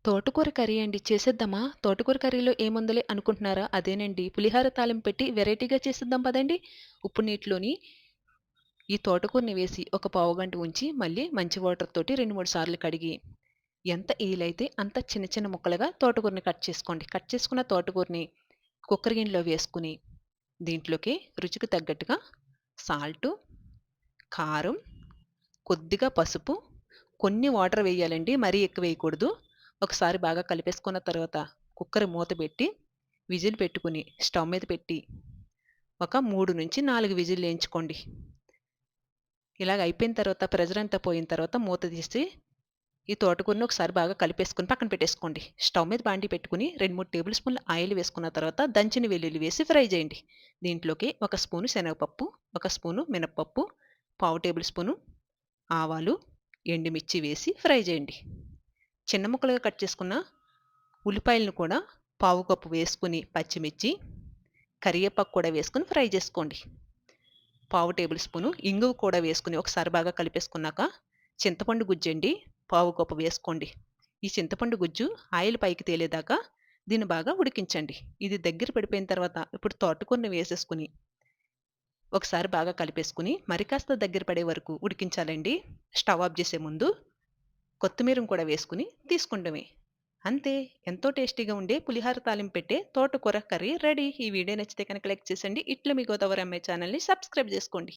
తోటకూర కర్రీ అండి. చేసేద్దామా? తోటకూర కర్రీలో ఏముందిలే అనుకుంటున్నారా? అదేనండి. పులిహార తాలింపు పెట్టి వెరైటీగా చేసేద్దాం పదండి. ఉప్పు నీటిలోని ఈ తోటకూరని వేసి ఒక పావుగంట ఉంచి మళ్ళీ మంచి వాటర్ తోటి 2, 3 సార్లు కడిగి ఎంత ఈలైతే అంత చిన్న చిన్న ముక్కలుగా తోటకూరని కట్ చేసుకోండి. కట్ చేసుకున్న తోటకూరని కుక్కర్ గిన్నెలో వేసుకుని దీంట్లోకి రుచికి తగ్గట్టుగా సాల్టు, కారం, కొద్దిగా పసుపు, కొన్ని వాటర్ వేయాలండి. మరీ ఎక్కువ వేయకూడదు. ఒకసారి బాగా కలిపేసుకున్న తర్వాత కుక్కర్ మూత పెట్టి విజిల్ పెట్టుకుని స్టవ్ మీద పెట్టి ఒక 3-4 విజిల్లు వేయించుకోండి. ఇలాగ అయిపోయిన తర్వాత ప్రెషర్ అంతా పోయిన తర్వాత మూత తీసి ఈ తోటకూరని ఒకసారి బాగా కలిపేసుకొని పక్కన పెట్టేసుకోండి. స్టవ్ మీద బాండీ పెట్టుకుని 2, 3 టేబుల్ స్పూన్ల ఆయిల్ వేసుకున్న తర్వాత దంచిన వెల్లుల్లి వేసి ఫ్రై చేయండి. దీంట్లోకి ఒక స్పూను శనగపప్పు, ఒక స్పూను మినపప్పు, పావు టేబుల్ స్పూను ఆవాలు, ఎండుమిర్చి వేసి ఫ్రై చేయండి. చిన్న ముక్కలుగా కట్ చేసుకున్న ఉల్లిపాయలను కూడా పావు కప్పు వేసుకుని పచ్చిమిర్చి, కరివేపాకు కూడా వేసుకొని ఫ్రై చేసుకోండి. పావు టేబుల్ స్పూను ఇంగువ కూడా వేసుకుని ఒకసారి బాగా కలిపేసుకున్నాక చింతపండు గుజ్జండి పావు కప్పు వేసుకోండి. ఈ చింతపండు గుజ్జు ఆయిల్ పైకి తేలేదాకా దీన్ని బాగా ఉడికించండి. ఇది దగ్గర పడిపోయిన తర్వాత ఇప్పుడు తోటకూరని వేసేసుకుని ఒకసారి బాగా కలిపేసుకుని మరి కాస్త దగ్గర పడే వరకు ఉడికించాలండి. స్టవ్ ఆఫ్ చేసే ముందు కొత్తిమీరను కూడా వేసుకుని తీసుకుండమే. అంతే, ఎంతో టేస్టీగా ఉండే పులిహార తాలింపు పెట్టే తోటకూర కర్రీ రెడీ. ఈ వీడియో నచ్చితే కనుక లైక్ చేసండి. ఇట్లా మీ గోదావరి అమ్మాయి ఛానల్ని సబ్స్క్రైబ్ చేసుకోండి.